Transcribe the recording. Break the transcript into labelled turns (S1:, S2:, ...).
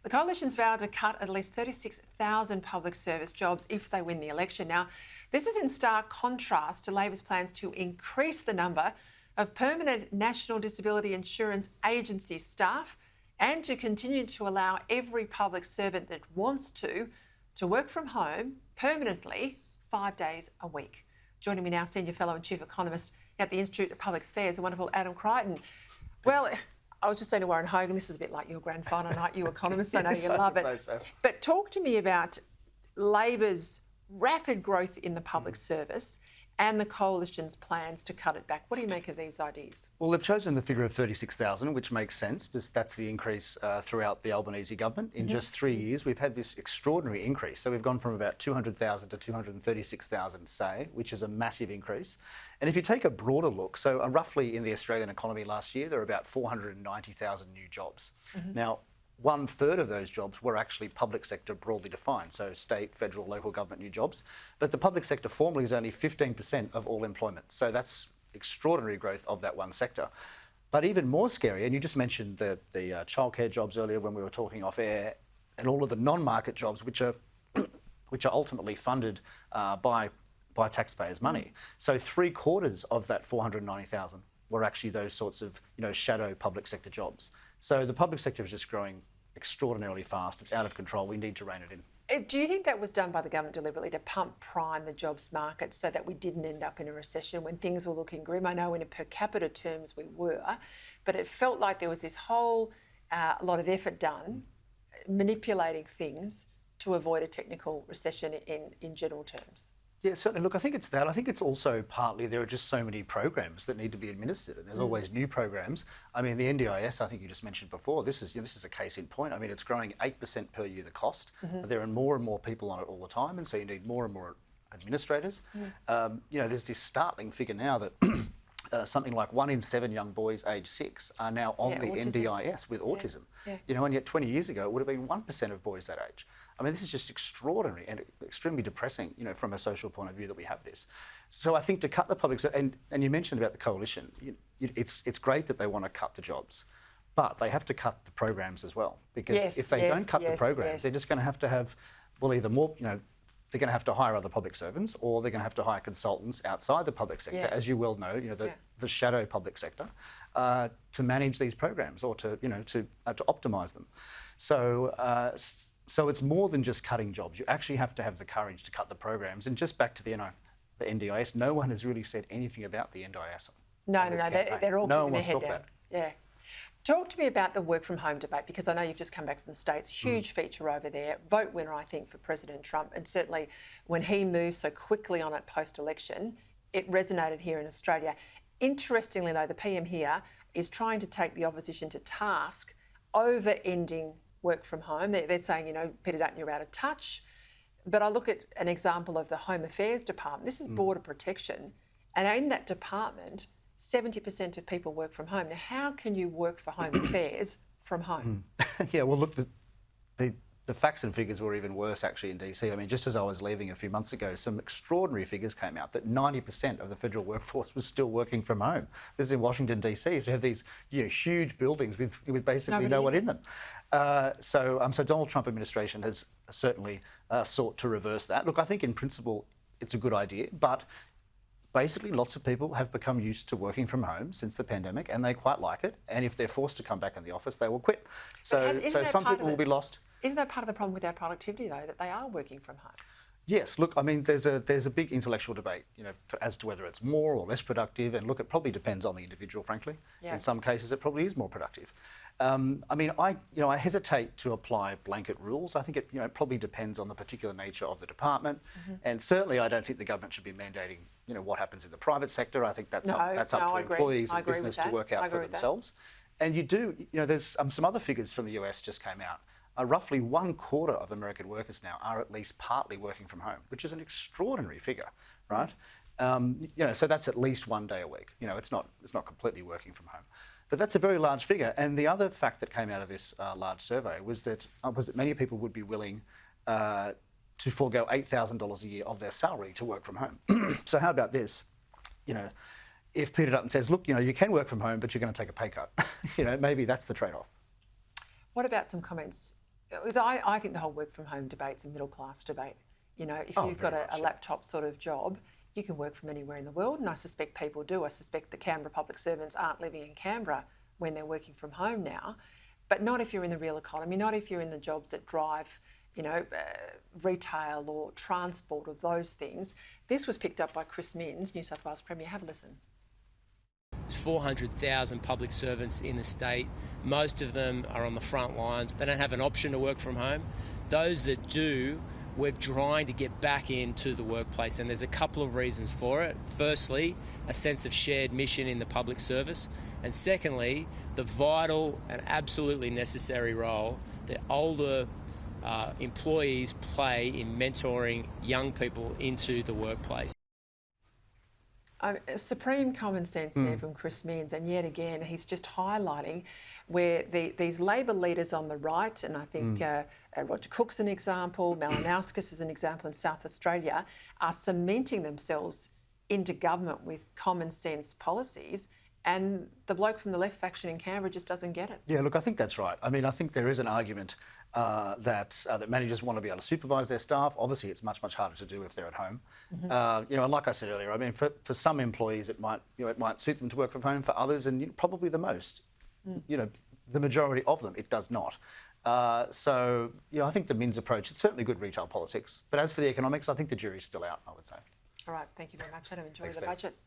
S1: The Coalition's vowed to cut at least 36,000 public service jobs if they win the election. Now, this is in stark contrast to Labor's plans to increase the number of permanent National Disability Insurance Agency staff and to continue to allow every public servant that wants to work from home permanently 5 days a week. Joining me now, Senior Fellow and Chief Economist at the Institute of Public Affairs, the wonderful Adam Creighton. Well, I was just saying to Warren Hogan, this is a bit like your grand final night, you economists, I know
S2: Yes,
S1: you love it.
S2: so.
S1: But talk to me about Labor's rapid growth in the public service and the Coalition's plans to cut it back. What do you make of these ideas?
S2: Well, they've chosen the figure of 36,000, which makes sense because that's the increase throughout the Albanese government. In just 3 years, we've had this extraordinary increase. So we've gone from about 200,000 to 236,000, say, which is a massive increase. And if you take a broader look, so roughly in the Australian economy last year, there were about 490,000 new jobs. Now, 1/3 of those jobs were actually public sector broadly defined, so state, federal, local government new jobs. But the public sector formally is only 15% of all employment. So that's extraordinary growth of that one sector. But even more scary, and you just mentioned the childcare jobs earlier when we were talking off air, and all of the non-market jobs which are ultimately funded by taxpayers' money. So 3/4 of that 490,000 were actually those sorts of shadow public sector jobs. So the public sector is just growing extraordinarily fast. It's out of control. We need to rein it in.
S1: Do you think that was done by the government deliberately to prime the jobs market so that we didn't end up in a recession when things were looking grim? I know in per capita terms we were, but it felt like there was this whole lot of effort done manipulating things to avoid a technical recession in general terms.
S2: Yeah, certainly. Look, I think it's that. I think it's also partly there are just so many programs that need to be administered, and there's always new programs. I mean, the NDIS, I think you just mentioned before, this is a case in point. I mean, it's growing 8% per year, the cost. There are more and more people on it all the time, and so you need more and more administrators. There's this startling figure now that something like 1 in 7 young boys aged 6 are now on the NDIS with autism. And yet 20 years ago, it would have been 1% of boys that age. I mean, this is just extraordinary and extremely depressing, from a social point of view that we have this. So I think to cut the public, and you mentioned about the Coalition, it's great that they want to cut the jobs, but they have to cut the programs as well, because if they don't cut the programs, they're just going to have, well, either more, they're going to have to hire other public servants, or they're going to have to hire consultants outside the public sector, as you well know, the shadow public sector, to manage these programs or to optimise them. So it's more than just cutting jobs. You actually have to have the courage to cut the programs. And just back to the NDIS, no one has really said anything about the NDIS.
S1: No, they're all keeping their head down. Yeah. Talk to me about the work from home debate, because I know you've just come back from the States. Huge feature over there. Vote winner, I think, for President Trump. And certainly when he moved so quickly on it post-election, it resonated here in Australia. Interestingly, though, the PM here is trying to take the opposition to task over ending work from home. They're saying, Peter Dutton, you're out of touch. But I look at an example of the Home Affairs Department. This is border protection. And in that department, 70% of people work from home. Now, how can you work for Home Affairs from home?
S2: Yeah, well, look, the facts and figures were even worse, actually, in DC. I mean, just as I was leaving a few months ago, some extraordinary figures came out that 90% of the federal workforce was still working from home. This is in Washington, DC. So you have these huge buildings with basically no one in them. So Donald Trump administration has certainly sought to reverse that. Look, I think in principle, it's a good idea, but basically, lots of people have become used to working from home since the pandemic, and they quite like it. And if they're forced to come back in the office, they will quit. So some people will be lost.
S1: Isn't that part of the problem with our productivity, though, that they are working from home?
S2: Yes. Look, I mean, there's a big intellectual debate, as to whether it's more or less productive. And look, it probably depends on the individual, frankly. In some cases, it probably is more productive. I mean, I hesitate to apply blanket rules. I think it probably depends on the particular nature of the department, and certainly I don't think the government should be mandating what happens in the private sector. I think that's up to employees and business to work out for themselves. And there's some other figures from the US just came out. Roughly 1/4 of American workers now are at least partly working from home, which is an extraordinary figure, right? So that's at least 1 day a week. It's not completely working from home, but that's a very large figure. And the other fact that came out of this large survey was that many people would be willing to forego $8,000 a year of their salary to work from home. So how about this? If Peter Dutton says, look, you can work from home, but you're going to take a pay cut, maybe that's the trade-off.
S1: What about some comments Because I think the whole work from home debate's a middle class debate. You know, if you've got a laptop sort of job, you can work from anywhere in the world, and I suspect people do. I suspect the Canberra public servants aren't living in Canberra when they're working from home now, but not if you're in the real economy, not if you're in the jobs that drive, you know, retail or transport or those things. This was picked up by Chris Minns, New South Wales Premier. Have a listen.
S3: There's 400,000 public servants in the state. Most of them are on the front lines. They don't have an option to work from home. Those that do, we're trying to get back into the workplace, and there's a couple of reasons for it. Firstly, a sense of shared mission in the public service, and secondly, the vital and absolutely necessary role that older employees play in mentoring young people into the workplace.
S1: Supreme common sense there from Chris Minns, and yet again he's just highlighting where these Labor leaders on the right, and I think Roger Cook's an example, Malinauskas is an example in South Australia, are cementing themselves into government with common sense policies, and the bloke from the left faction in Canberra just doesn't get it.
S2: Yeah, look, I think that's right. I mean, I think there is an argument that managers want to be able to supervise their staff. Obviously, it's much harder to do if they're at home. You know, and like I said earlier, I mean, for some employees, it might suit them to work from home. For others, and probably the most, you know, the majority of them, it does not. So, you know, I think the Minns approach, it's certainly good retail politics. But as for the economics, I think the jury's still out, I would say.
S1: All right, thank you very much, Adam. Enjoy
S2: Thanks,
S1: the
S2: Peta.
S1: budget.